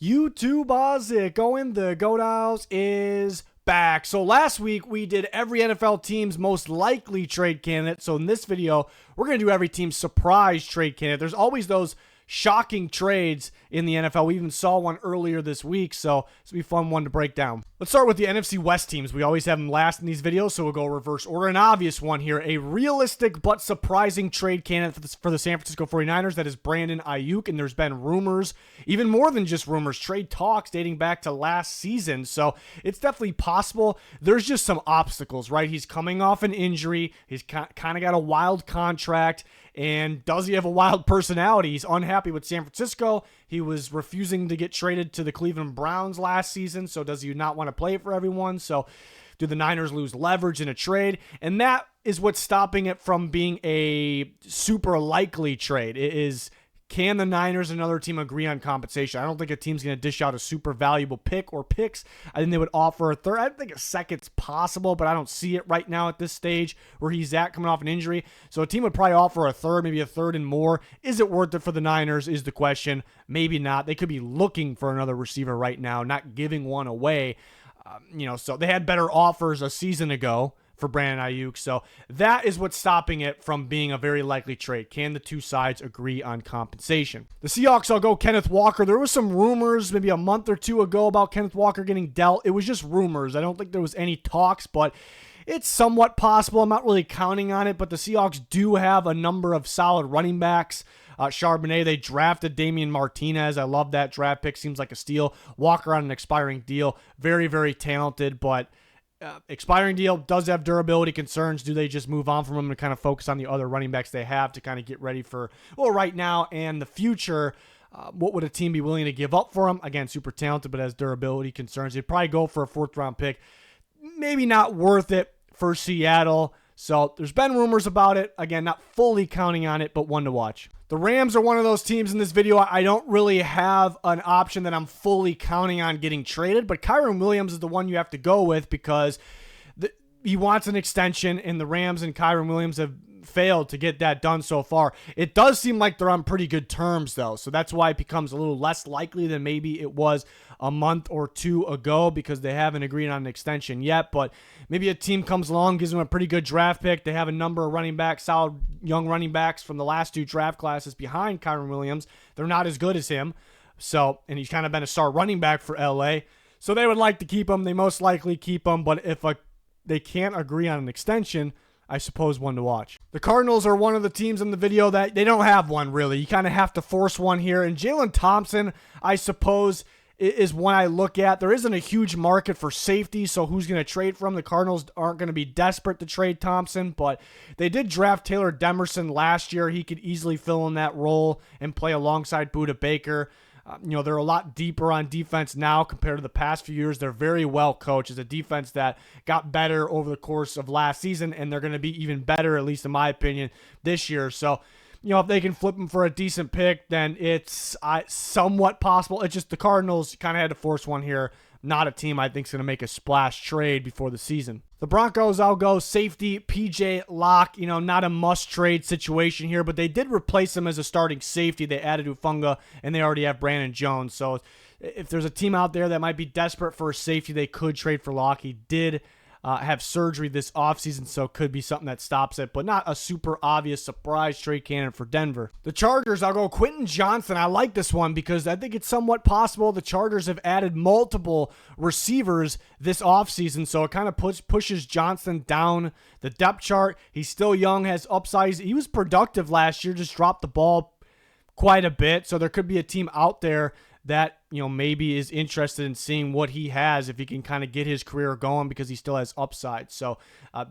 YouTube, how's it going? The Goat House is back. So last week we did every NFL team's most likely trade candidate. So in this video, we're going to do every team's surprise trade candidate. There's always those shocking trades in the NFL. We even saw one earlier this week, so it's going to be a fun one to break down. Let's start with the NFC West teams. We always have them last in these videos, so we'll go reverse order. An obvious one here, a realistic but surprising trade candidate for the San Francisco 49ers, that is Brandon Aiyuk, and there's been rumors, even more than just rumors, trade talks dating back to last season, so it's definitely possible. There's just some obstacles, right? He's coming off an injury, he's kind of got a wild contract, and does he have a wild personality? He's unhappy with San Francisco. He was refusing to get traded to the Cleveland Browns last season, so does he not want to play for everyone? So do the Niners lose leverage in a trade? And that is what's stopping it from being a super likely trade. It is, can the Niners and another team agree on compensation? I don't think a team's going to dish out a super valuable pick or picks. I think they would offer a third. I think a second's possible, but I don't see it right now at this stage where he's at coming off an injury. So a team would probably offer a third, maybe a third and more. Is it worth it for the Niners is the question. Maybe not. They could be looking for another receiver right now, not giving one away. So they had better offers a season ago for Brandon Aiyuk. So that is what's stopping it from being a very likely trade. Can the two sides agree on compensation? The Seahawks, I'll go Kenneth Walker. There was some rumors maybe a month or two ago about Kenneth Walker getting dealt. It was just rumors. I don't think there was any talks, but it's somewhat possible. I'm not really counting on it, but the Seahawks do have a number of solid running backs. Charbonnet, they drafted Damian Martinez. I love that draft pick. Seems like a steal. Walker on an expiring deal. Very, very talented, but expiring deal does have durability concerns. Do they just move on from him and kind of focus on the other running backs they have to kind of get ready for, right now and the future? What would a team be willing to give up for him? Again, super talented, but has durability concerns. They'd probably go for a fourth-round pick. Maybe not worth it for Seattle. So there's been rumors about it. Again, not fully counting on it, but one to watch. The Rams are one of those teams in this video. I don't really have an option that I'm fully counting on getting traded, but Kyren Williams is the one you have to go with because he wants an extension, and the Rams and Kyren Williams have failed to get that done so far. It does seem like they're on pretty good terms, though, so that's why it becomes a little less likely than maybe it was a month or two ago because they haven't agreed on an extension yet, but maybe a team comes along, gives them a pretty good draft pick. They have a number of running backs, solid young running backs from the last two draft classes behind Kyren Williams. They're not as good as him, and he's kind of been a star running back for LA, so they would like to keep him. They most likely keep him, but if they can't agree on an extension, I suppose one to watch. The Cardinals are one of the teams in the video that they don't have one, really. You kind of have to force one here. And Jalen Thompson, I suppose, is one I look at. There isn't a huge market for safety, so who's going to trade from? The Cardinals aren't going to be desperate to trade Thompson, but they did draft Taylor Demerson last year. He could easily fill in that role and play alongside Budda Baker. They're a lot deeper on defense now compared to the past few years. They're very well coached. It's a defense that got better over the course of last season, and they're going to be even better, at least in my opinion, this year. So, if they can flip them for a decent pick, then it's somewhat possible. It's just the Cardinals kind of had to force one here. Not a team I think is going to make a splash trade before the season. The Broncos, I'll go safety PJ Locke. Not a must-trade situation here, but they did replace him as a starting safety. They added Ufunga, and they already have Brandon Jones. So if there's a team out there that might be desperate for a safety, they could trade for Locke. He did have surgery this offseason, so it could be something that stops it, but not a super obvious surprise trade candidate for Denver. The Chargers, I'll go Quentin Johnson. I like this one because I think it's somewhat possible the Chargers have added multiple receivers this offseason, so it kind of pushes Johnson down the depth chart. He's still young, has upside. He was productive last year, just dropped the ball quite a bit, so there could be a team out there that maybe is interested in seeing what he has if he can kind of get his career going because he still has upside. So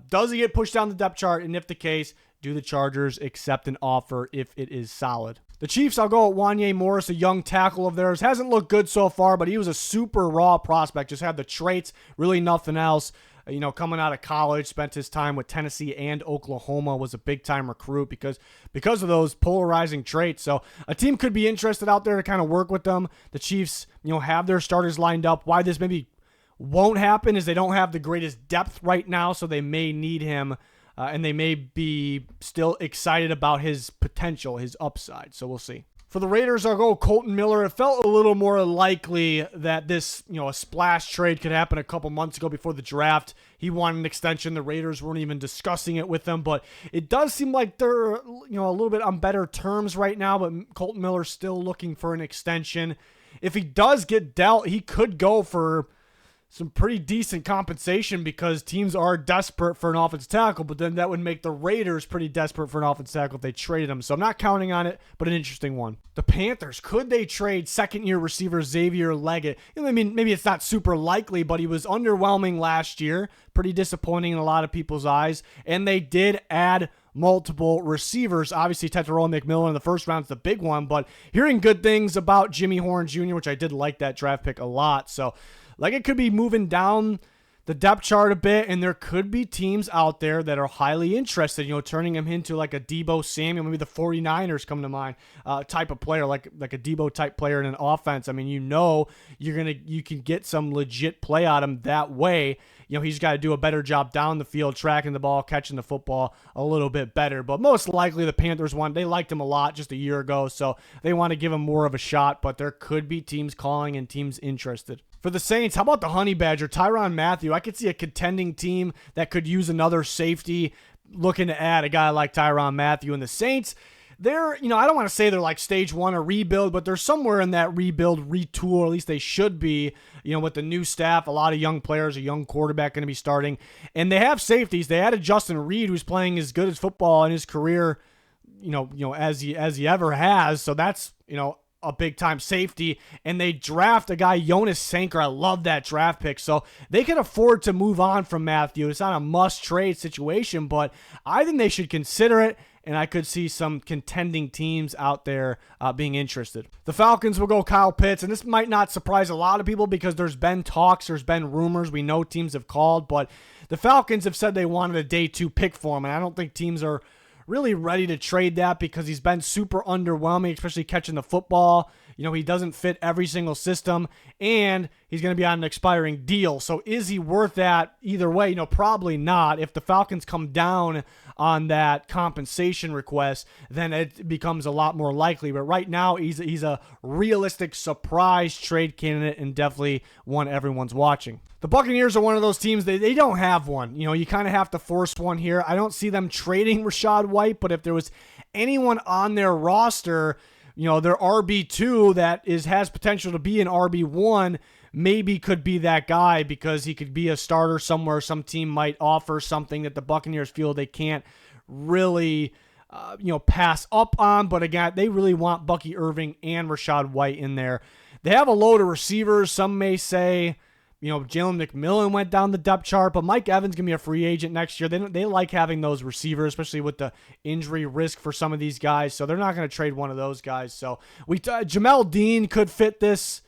does he get pushed down the depth chart? And if the case, do the Chargers accept an offer if it is solid? The Chiefs, I'll go at Wanya Morris, a young tackle of theirs. Hasn't looked good so far, but he was a super raw prospect. Just had the traits, really nothing else. Coming out of college, spent his time with Tennessee and Oklahoma, was a big-time recruit because of those polarizing traits. So a team could be interested out there to kind of work with them. The Chiefs, have their starters lined up. Why this maybe won't happen is they don't have the greatest depth right now, so they may need him, and they may be still excited about his potential, his upside. So we'll see. For the Raiders, I'll go Colton Miller. It felt a little more likely that this, a splash trade could happen a couple months ago before the draft. He wanted an extension. The Raiders weren't even discussing it with him, but it does seem like they're, a little bit on better terms right now, but Colton Miller's still looking for an extension. If he does get dealt, he could go for some pretty decent compensation because teams are desperate for an offensive tackle, but then that would make the Raiders pretty desperate for an offensive tackle if they traded him. So I'm not counting on it, but an interesting one. The Panthers, could they trade second-year receiver Xavier Legette? I mean, maybe it's not super likely, but he was underwhelming last year, pretty disappointing in a lot of people's eyes, and they did add multiple receivers. Obviously, Tetairoa McMillan in the first round is the big one, but hearing good things about Jimmy Horn Jr., which I did like that draft pick a lot, so Legette could be moving down the depth chart a bit, and there could be teams out there that are highly interested, turning him into like a Deebo Samuel, maybe the 49ers come to mind, type of player, like a Deebo type player in an offense. I mean, you can get some legit play out of him that way. He's got to do a better job down the field, tracking the ball, catching the football a little bit better. But most likely the Panthers they liked him a lot just a year ago, so they want to give him more of a shot, but there could be teams calling and teams interested. For the Saints, how about the Honey Badger, Tyrann Mathieu? I could see a contending team that could use another safety looking to add a guy like Tyrann Mathieu. And the Saints, they're, I don't want to say they're like stage one or rebuild, but they're somewhere in that rebuild, retool, or at least they should be, with the new staff, a lot of young players, a young quarterback going to be starting. And they have safeties. They added Justin Reed, who's playing as good as football in his career, as he ever has. So that's, a big-time safety, and they draft a guy, Jonas Sanker. I love that draft pick, so they can afford to move on from Mathieu. It's not a must-trade situation, but I think they should consider it, and I could see some contending teams out there being interested. The Falcons will go Kyle Pitts, and this might not surprise a lot of people because there's been talks, there's been rumors, we know teams have called, but the Falcons have said they wanted a day 2 pick for him, and I don't think teams are really ready to trade that because he's been super underwhelming, especially catching the football. He doesn't fit every single system, and he's going to be on an expiring deal. So is he worth that either way? Probably not. If the Falcons come down on that compensation request, then it becomes a lot more likely. But right now, he's a realistic surprise trade candidate and definitely one everyone's watching. The Buccaneers are one of those teams, they don't have one. You kind of have to force one here. I don't see them trading Rachaad White, but if there was anyone on their roster, their RB2 that has potential to be an RB1, maybe could be that guy because he could be a starter somewhere. Some team might offer something that the Buccaneers feel they can't really pass up on. But again, they really want Bucky Irving and Rachaad White in there. They have a load of receivers. Some may say, Jalen McMillan went down the depth chart, but Mike Evans going to be a free agent next year. They like having those receivers, especially with the injury risk for some of these guys. So they're not going to trade one of those guys. So Jamel Dean could fit this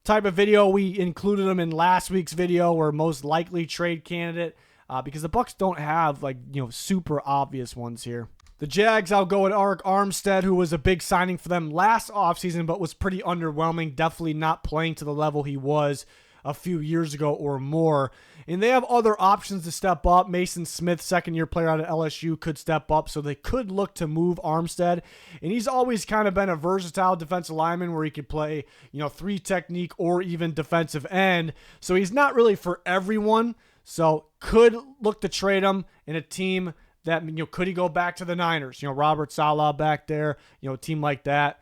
type of video. We included him in last week's video, or most likely trade candidate, because the Bucs don't have super obvious ones here. The Jags, I'll go with Arik Armstead, who was a big signing for them last offseason, but was pretty underwhelming. Definitely not playing to the level he was a few years ago or more. And they have other options to step up. Mason Smith, second-year player out of LSU, could step up, so they could look to move Armstead. And he's always kind of been a versatile defensive lineman where he could play, 3 technique or even defensive end. So he's not really for everyone. So could look to trade him in a team that, could he go back to the Niners? Robert Saleh back there, a team like that.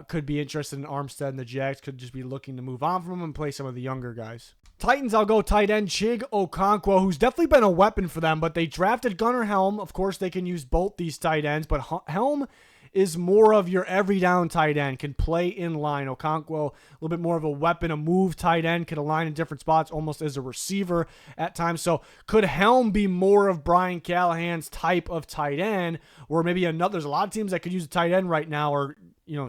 Could be interested in Armstead, and the Jags could just be looking to move on from him and play some of the younger guys. Titans, I'll go tight end Chig Okonkwo, who's definitely been a weapon for them, but they drafted Gunnar Helm. Of course, they can use both these tight ends, but Helm is more of your every down tight end, can play in line. Okonkwo, a little bit more of a weapon, a move tight end, can align in different spots almost as a receiver at times. So could Helm be more of Brian Callahan's type of tight end, or maybe there's a lot of teams that could use a tight end right now, or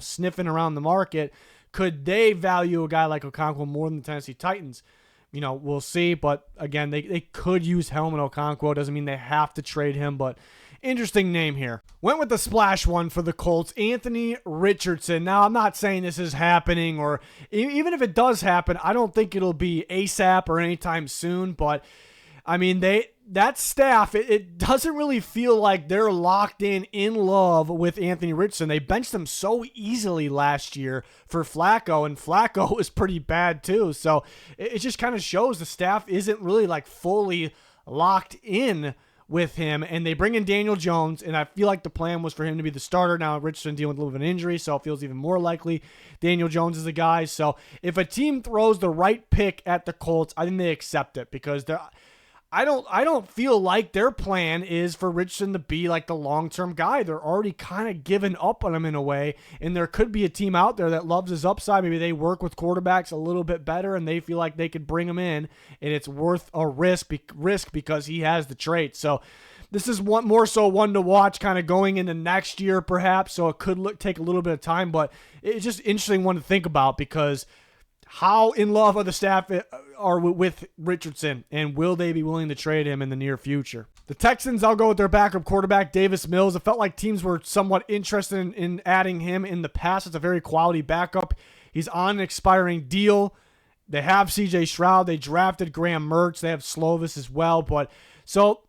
sniffing around the market. Could they value a guy like Okonkwo more than the Tennessee Titans? We'll see. But again, they could use Helm and Okonkwo. Doesn't mean they have to trade him, but interesting name here. Went with the splash one for the Colts, Anthony Richardson. Now, I'm not saying this is happening, or even if it does happen, I don't think it'll be ASAP or anytime soon, but I mean, that staff, it doesn't really feel like they're locked in love with Anthony Richardson. They benched him so easily last year for Flacco, and Flacco was pretty bad too. So it just kind of shows the staff isn't really like fully locked in with him, and they bring in Daniel Jones, and I feel like the plan was for him to be the starter. Now Richardson dealing with a little bit of an injury, so it feels even more likely Daniel Jones is the guy. So if a team throws the right pick at the Colts, I think they accept it, because I don't feel like their plan is for Richardson to be like the long-term guy. They're already kind of giving up on him in a way, and there could be a team out there that loves his upside. Maybe they work with quarterbacks a little bit better, and they feel like they could bring him in, and it's worth a risk because he has the traits. So this is more so one to watch kind of going into next year perhaps, so it could take a little bit of time, but it's just interesting one to think about, because how in love are the staff are with Richardson, and will they be willing to trade him in the near future? The Texans, I'll go with their backup quarterback, Davis Mills. It felt like teams were somewhat interested in adding him in the past. It's a very quality backup. He's on an expiring deal. They have C.J. Stroud. They drafted Graham Mertz. They have Slovis as well. So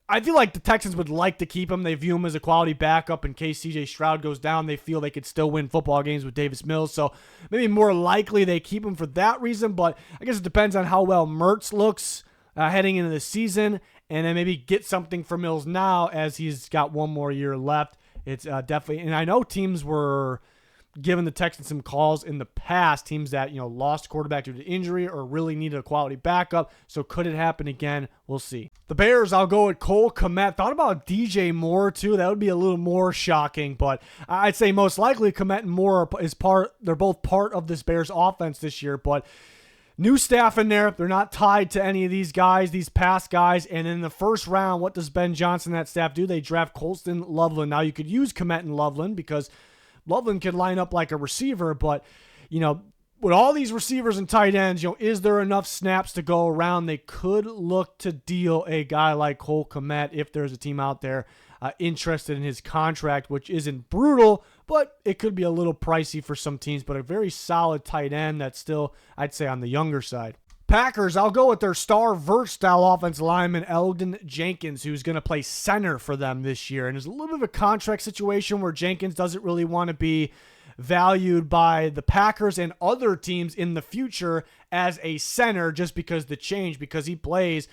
I feel like the Texans would like to keep him. They view him as a quality backup in case C.J. Stroud goes down. They feel they could still win football games with Davis Mills. So maybe more likely they keep him for that reason. But I guess it depends on how well Mertz looks heading into the season. And then maybe get something for Mills now as he's got one more year left. It's definitely, and I know teams were giving the Texans some calls in the past, teams that, lost quarterback due to injury or really needed a quality backup. So could it happen again? We'll see. The Bears, I'll go with Cole Kmet. Thought about DJ Moore too. That would be a little more shocking, but I'd say most likely Kmet and Moore they're both part of this Bears offense this year, but new staff in there. They're not tied to any of these guys, these past guys. And in the first round, what does Ben Johnson and that staff do? They draft Colston Loveland. Now you could use Kmet and Loveland because Loveland could line up like a receiver, but, with all these receivers and tight ends, is there enough snaps to go around? They could look to deal a guy like Cole Kmet if there's a team out there interested in his contract, which isn't brutal, but it could be a little pricey for some teams, but a very solid tight end that's still, I'd say, on the younger side. Packers, I'll go with their star versatile offensive lineman, Elgton Jenkins, who's going to play center for them this year. And there's a little bit of a contract situation where Jenkins doesn't really want to be valued by the Packers and other teams in the future as a center just because he plays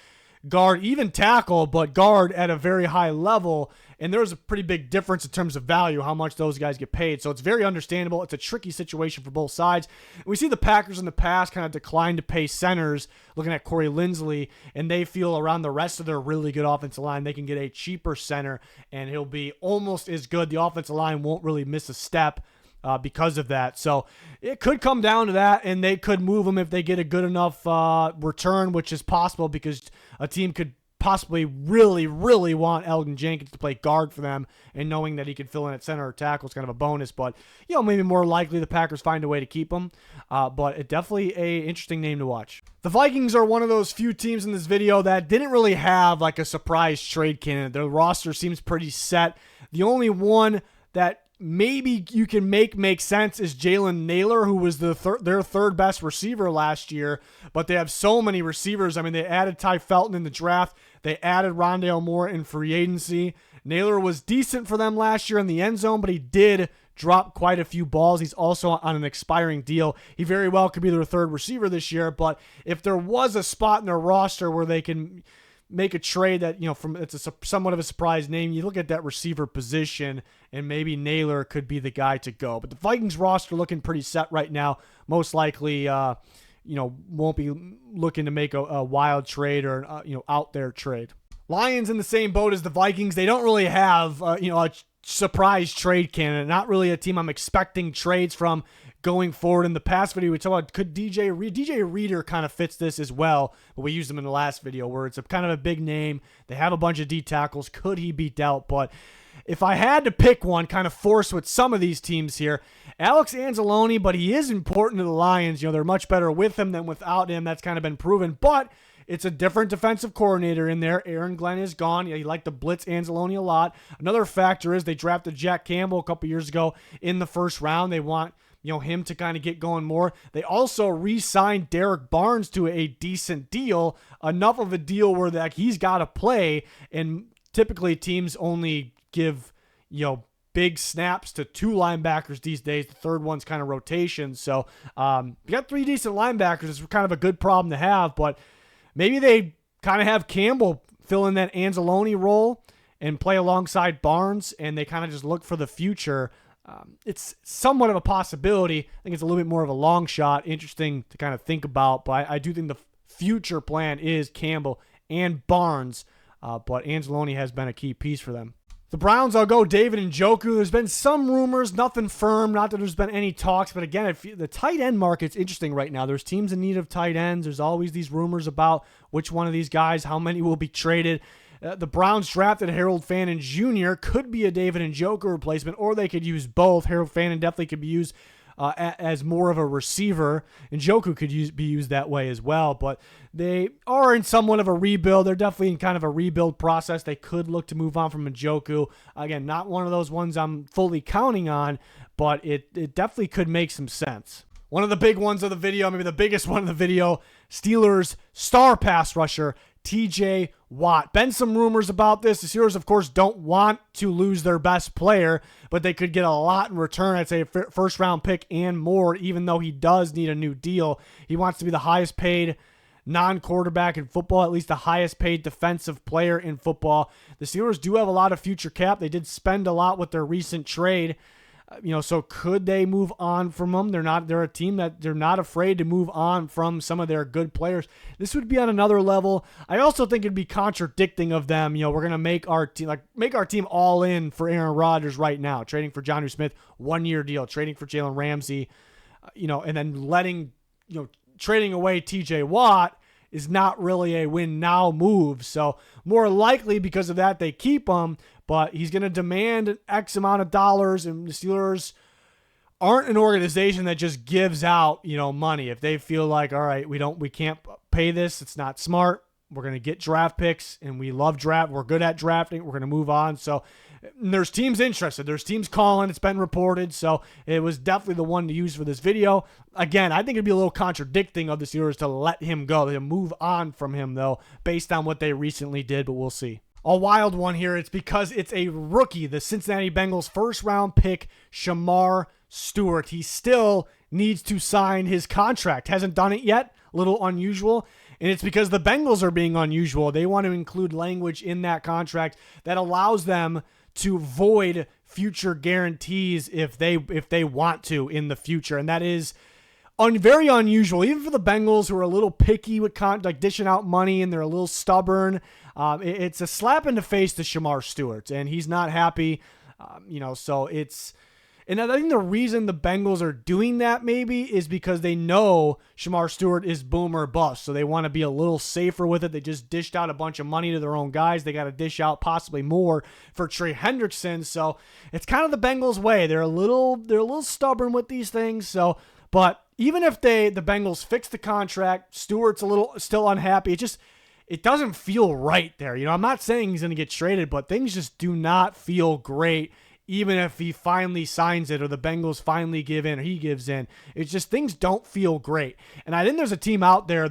guard, even tackle, but guard at a very high level. And there's a pretty big difference in terms of value, how much those guys get paid. So it's very understandable. It's a tricky situation for both sides. We see the Packers in the past kind of decline to pay centers, looking at Corey Linsley, and they feel around the rest of their really good offensive line, they can get a cheaper center, and he'll be almost as good. The offensive line won't really miss a step because of that. So it could come down to that, and they could move him if they get a good enough return, which is possible because a team could possibly really, really want Elgton Jenkins to play guard for them, and knowing that he could fill in at center or tackle is kind of a bonus. But, maybe more likely the Packers find a way to keep him. But it definitely a interesting name to watch. The Vikings are one of those few teams in this video that didn't really have like a surprise trade candidate. Their roster seems pretty set. The only one that maybe you can make sense is Jalen Naylor, who was their third best receiver last year, but they have so many receivers. I mean, they added Ty Felton in the draft. They added Rondale Moore in free agency. Naylor was decent for them last year in the end zone, but he did drop quite a few balls. He's also on an expiring deal. He very well could be their third receiver this year, but if there was a spot in their roster where they can make a trade that, it's somewhat of a surprise name, you look at that receiver position, and maybe Naylor could be the guy to go. But the Vikings roster looking pretty set right now. Most likely, won't be looking to make a wild trade or, out there trade. Lions in the same boat as the Vikings. They don't really have, a surprise trade candidate. Not really a team I'm expecting trades from going forward. In the past video, we talked about could DJ Reader kind of fits this as well, but we used him in the last video where it's a kind of a big name. They have a bunch of D tackles. Could he be dealt? But if I had to pick one, kind of forced with some of these teams here, Alex Anzalone, but he is important to the Lions. They're much better with him than without him. That's kind of been proven, but it's a different defensive coordinator in there. Aaron Glenn is gone. He liked to blitz Anzalone a lot. Another factor is they drafted Jack Campbell a couple years ago in the first round. They want him to kind of get going more. They also re-signed Derek Barnes to a decent deal, enough of a deal where that he's got to play. And typically teams only give, big snaps to 2 linebackers these days. The third one's kind of rotation. So you got 3 decent linebackers. It's kind of a good problem to have, but maybe they kind of have Campbell fill in that Anzalone role and play alongside Barnes, and they kind of just look for the future. It's somewhat of a possibility. I think it's a little bit more of a long shot. Interesting to kind of think about, but I do think the future plan is Campbell and Barnes, but Anzalone has been a key piece for them. The Browns, I'll go David Njoku. There's been some rumors, nothing firm, not that there's been any talks, but again, the tight end market's interesting right now. There's teams in need of tight ends. There's always these rumors about which one of these guys, how many will be traded. The Browns drafted Harold Fannin Jr., could be a David Njoku replacement, or they could use both. Harold Fannin definitely could be used as more of a receiver. Njoku could be used that way as well, but they are in somewhat of a rebuild. They're definitely in kind of a rebuild process. They could look to move on from Njoku. Again, not one of those ones I'm fully counting on, but it definitely could make some sense. One of the big ones of the video, maybe the biggest one of the video, Steelers star pass rusher, TJ Watt. Been some rumors about this. The Steelers, of course, don't want to lose their best player, but they could get a lot in return. I'd say a first-round pick and more, even though he does need a new deal. He wants to be the highest-paid non-quarterback in football, at least the highest-paid defensive player in football. The Steelers do have a lot of future cap. They did spend a lot with their recent trade. So could they move on from them? They're a team that they're not afraid to move on from some of their good players. This would be on another level. I also think it'd be contradicting of them. We're going to make our team all in for Aaron Rodgers right now, trading for Jonnu Smith, 1-year deal, trading for Jalen Ramsey, and then trading away TJ Watt is not really a win now move. So more likely because of that, they keep him. But he's going to demand X amount of dollars, and the Steelers aren't an organization that just gives out, money. If they feel like, all right, we can't pay this, it's not smart, we're going to get draft picks, and we love draft, we're good at drafting, we're going to move on. So there's teams interested, there's teams calling, it's been reported, so it was definitely the one to use for this video. Again, I think it'd be a little contradicting of the Steelers to let him go, to move on from him, though, based on what they recently did, but we'll see. A wild one here. It's because it's a rookie, the Cincinnati Bengals first-round pick, Shemar Stewart. He still needs to sign his contract. Hasn't done it yet. A little unusual. And it's because the Bengals are being unusual. They want to include language in that contract that allows them to void future guarantees if they want to in the future. And that is very unusual, even for the Bengals, who are a little picky with dishing out money, and they're a little stubborn. It's a slap in the face to Shemar Stewart, and he's not happy. So it's, and I think the reason the Bengals are doing that maybe is because they know Shemar Stewart is boom or bust, so they want to be a little safer with it. They just dished out a bunch of money to their own guys. They got to dish out possibly more for Trey Hendrickson. So it's kind of the Bengals' way. They're a little stubborn with these things. So, but even if the Bengals fix the contract, Stewart's a little still unhappy. It doesn't feel right there. I'm not saying he's going to get traded, but things just do not feel great, even if he finally signs it or the Bengals finally give in or he gives in. It's just things don't feel great. And I think there's a team out there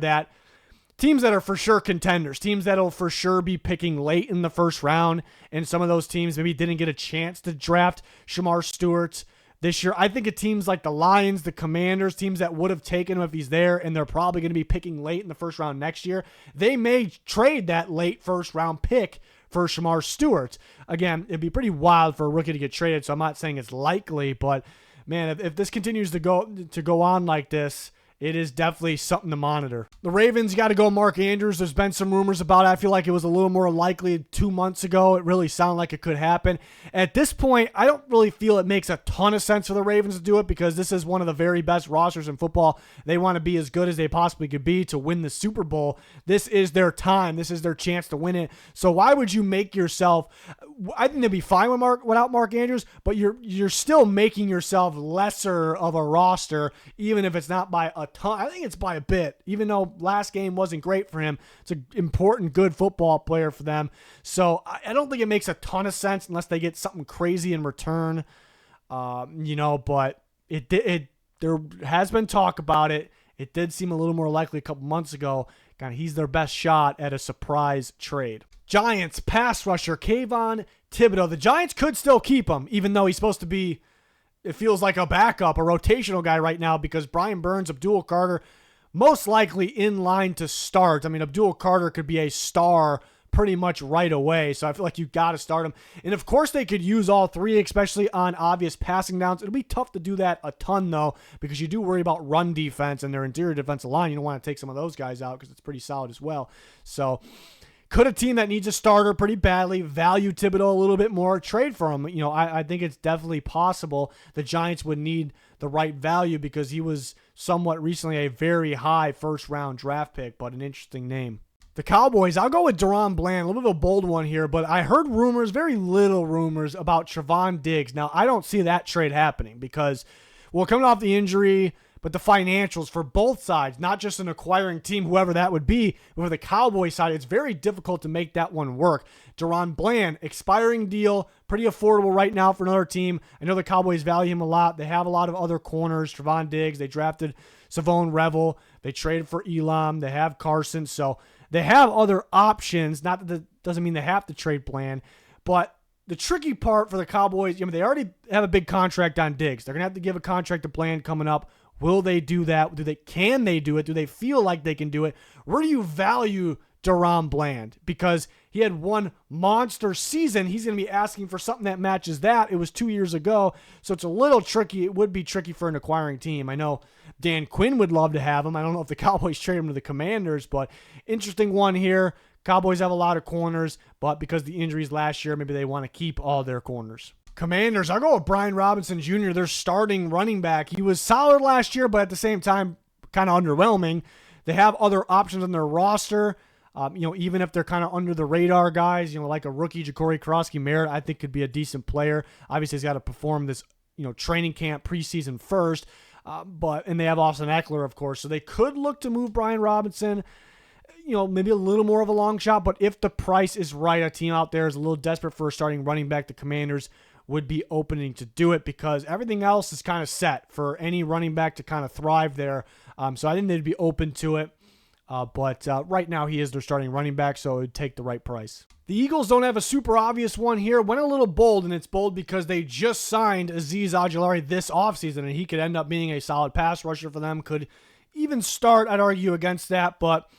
teams that are for sure contenders, teams that'll for sure be picking late in the first round, and some of those teams maybe didn't get a chance to draft Shemar Stewart this year. I think of teams like the Lions, the Commanders, teams that would have taken him if he's there, and they're probably going to be picking late in the first round next year. They may trade that late first round pick for Shemar Stewart. Again, it'd be pretty wild for a rookie to get traded, so I'm not saying it's likely, but man, if this continues to go on like this, it is definitely something to monitor. The Ravens got to go Mark Andrews. There's been some rumors about it. I feel like it was a little more likely 2 months ago. It really sounded like it could happen. At this point, I don't really feel it makes a ton of sense for the Ravens to do it because this is one of the very best rosters in football. They want to be as good as they possibly could be to win the Super Bowl. This is their time. This is their chance to win it. So why would you make yourself... I think they'd be fine without Mark Andrews, but you're still making yourself lesser of a roster, even if it's not by a ton. I think it's by a bit, even though last game wasn't great for him. It's an important, good football player for them. So I don't think it makes a ton of sense unless they get something crazy in return, but it there has been talk about it. It did seem a little more likely a couple months ago. Kind of, he's their best shot at a surprise trade. Giants pass rusher Kayvon Thibodeaux. The Giants could still keep him, even though he's supposed to be, it feels like a backup, a rotational guy right now, because Brian Burns, Abdul Carter, most likely in line to start. I mean, Abdul Carter could be a star pretty much right away, so I feel like you got to start him. And of course they could use all three, especially on obvious passing downs. It'll be tough to do that a ton, though, because you do worry about run defense and their interior defensive line. You don't want to take some of those guys out because it's pretty solid as well. So could a team that needs a starter pretty badly value Thibodeaux a little bit more, trade for him? You know, I think it's definitely possible the Giants would need the right value because he was somewhat recently a very high first-round draft pick, but an interesting name. The Cowboys, I'll go with DaRon Bland, a little bit of a bold one here, but I heard rumors, very little rumors, about Trevon Diggs. Now, I don't see that trade happening because, well, coming off the injury, but the financials for both sides, not just an acquiring team, whoever that would be, but for the Cowboys side, it's very difficult to make that one work. DaRon Bland, expiring deal, pretty affordable right now for another team. I know the Cowboys value him a lot. They have a lot of other corners. Trevon Diggs, they drafted Savone Revel. They traded for Elam. They have Carson, so they have other options. Not that doesn't mean they have to trade Bland, but the tricky part for the Cowboys, they already have a big contract on Diggs. They're going to have to give a contract to Bland coming up. Will they do that? Can they do it? Do they feel like they can do it? Where do you value DaRon Bland? Because he had one monster season. He's going to be asking for something that matches that. It was 2 years ago, so it's a little tricky. It would be tricky for an acquiring team. I know Dan Quinn would love to have him. I don't know if the Cowboys trade him to the Commanders, but interesting one here. Cowboys have a lot of corners, but because of the injuries last year, maybe they want to keep all their corners. Commanders, I'll go with Brian Robinson Jr., their starting running back. He was solid last year, but at the same time, kind of underwhelming. They have other options on their roster. Even if they're kind of under the radar guys, like a rookie, Ja'Cory Krosky-Merritt, I think could be a decent player. Obviously, he's got to perform this, training camp preseason first. And they have Austin Eckler, of course. So they could look to move Brian Robinson, maybe a little more of a long shot. But if the price is right, a team out there is a little desperate for a starting running back. The Commanders would be opening to do it because everything else is kind of set for any running back to kind of thrive there. So I think they'd be open to it. But right now he is their starting running back, so it would take the right price. The Eagles don't have a super obvious one here. Went a little bold, and it's bold because they just signed Azeez Ojulari this offseason, and he could end up being a solid pass rusher for them. Could even start, I'd argue, against that, but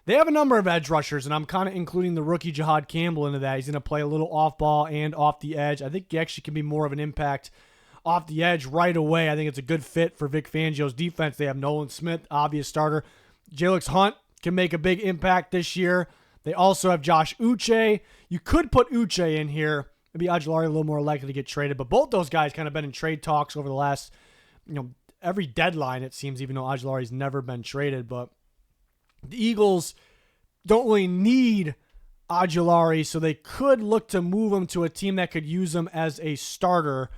they have a number of edge rushers, and I'm kind of including the rookie Jahad Campbell into that. He's going to play a little off ball and off the edge. I think he actually can be more of an impact off the edge right away. I think it's a good fit for Vic Fangio's defense. They have Nolan Smith, obvious starter. Jalix Hunt can make a big impact this year. They also have Josh Uche. You could put Uche in here. Maybe Ojulari a little more likely to get traded, but both those guys kind of been in trade talks over the last, every deadline it seems, even though Ojulari's never been traded. But the Eagles don't really need Ojulari, so they could look to move him to a team that could use him as a starter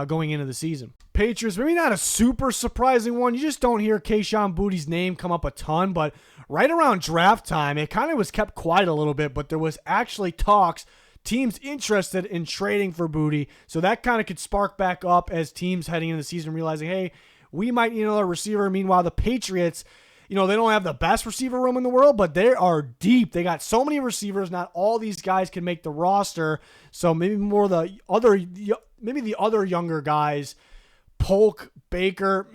going into the season. Patriots, maybe not a super surprising one. You just don't hear Kayshon Boutte's name come up a ton, but right around draft time, it kind of was kept quiet a little bit, but there was actually talks, teams interested in trading for Boutte, so that kind of could spark back up as teams heading into the season realizing, hey, we might need another receiver. Meanwhile, the Patriots, they don't have the best receiver room in the world, but they are deep. They got so many receivers. Not all these guys can make the roster. So maybe the other younger guys, Polk, Baker,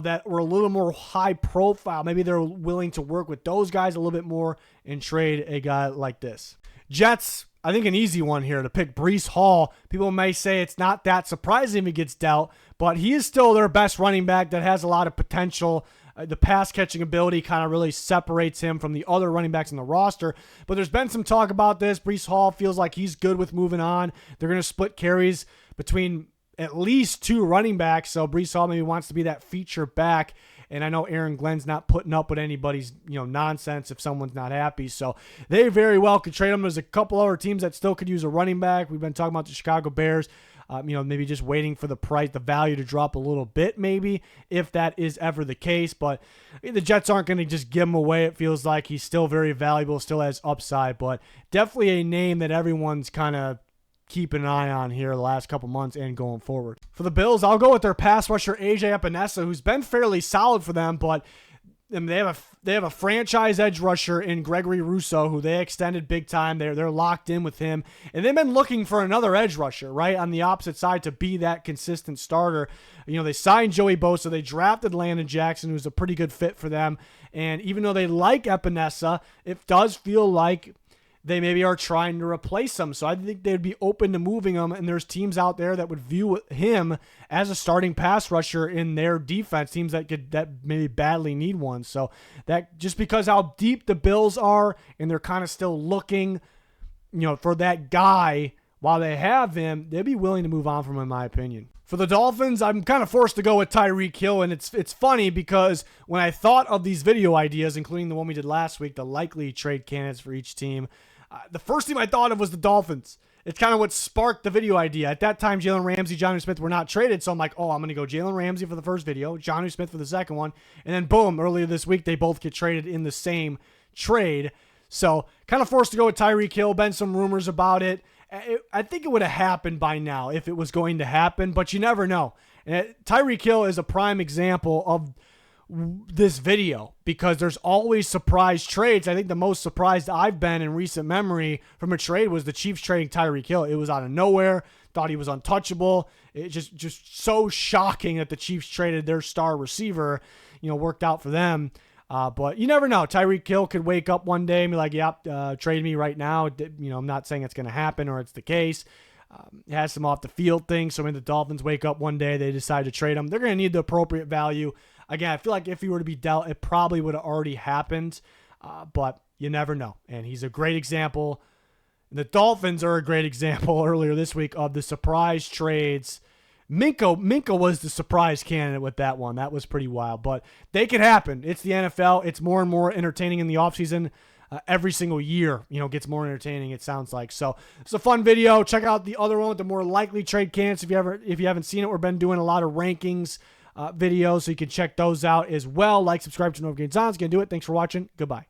that were a little more high profile. Maybe they're willing to work with those guys a little bit more and trade a guy like this. Jets, I think an easy one here to pick Breece Hall. People may say it's not that surprising if he gets dealt, but he is still their best running back that has a lot of potential. The pass catching ability kind of really separates him from the other running backs in the roster. But there's been some talk about this. Breece Hall feels like he's good with moving on. They're going to split carries between at least two running backs. So Breece Hall maybe wants to be that feature back. And I know Aaron Glenn's not putting up with anybody's nonsense if someone's not happy. So they very well could trade him. There's a couple other teams that still could use a running back. We've been talking about the Chicago Bears. Maybe just waiting for the value to drop a little bit, maybe, if that is ever the case. But the Jets aren't going to just give him away. It feels like he's still very valuable, still has upside, but definitely a name that everyone's kind of keep an eye on here the last couple months and going forward. For the Bills, I'll go with their pass rusher AJ Epinesa, who's been fairly solid for them, but they have a franchise edge rusher in Gregory Rousseau, who they extended big time. They're locked in with him, and they've been looking for another edge rusher right on the opposite side to be that consistent starter. They signed Joey Bosa, they drafted Landon Jackson, who's a pretty good fit for them, and even though they like Epinesa, it does feel like they maybe are trying to replace him. So I think they'd be open to moving him, and there's teams out there that would view him as a starting pass rusher in their defense, teams that maybe badly need one. So that just because how deep the Bills are, and they're kind of still looking, for that guy while they have him, they'd be willing to move on from him, in my opinion. For the Dolphins, I'm kind of forced to go with Tyreek Hill, and it's funny because when I thought of these video ideas, including the one we did last week, the likely trade candidates for each team, the first team I thought of was the Dolphins. It's kind of what sparked the video idea. At that time, Jalen Ramsey, Jonnu Smith were not traded, so I'm like, I'm going to go Jalen Ramsey for the first video, Jonnu Smith for the second one, and then boom, earlier this week, they both get traded in the same trade. So kind of forced to go with Tyreek Hill. Been some rumors about it. I think it would have happened by now if it was going to happen, but you never know. And Tyreek Hill is a prime example of this video because there's always surprise trades. I think the most surprised I've been in recent memory from a trade was the Chiefs trading Tyreek Hill. It was out of nowhere. Thought he was untouchable. It just so shocking that the Chiefs traded their star receiver. Worked out for them. But you never know. Tyreek Hill could wake up one day and be like, yep, trade me right now. I'm not saying it's going to happen or it's the case. It has some off the field things. So when the Dolphins wake up one day, they decide to trade him. They're going to need the appropriate value. Again, I feel like if he were to be dealt, it probably would have already happened. But you never know. And he's a great example. The Dolphins are a great example earlier this week of the surprise trades. Minka was the surprise candidate with that one. That was pretty wild. But they can happen. It's the NFL. It's more and more entertaining in the offseason. Every single year, gets more entertaining, it sounds like. So it's a fun video. Check out the other one with the more likely trade candidates if you haven't seen it. We've been doing a lot of rankings videos, so you can check those out as well. Like, subscribe to notifications on. It's going to do it. Thanks for watching. Goodbye.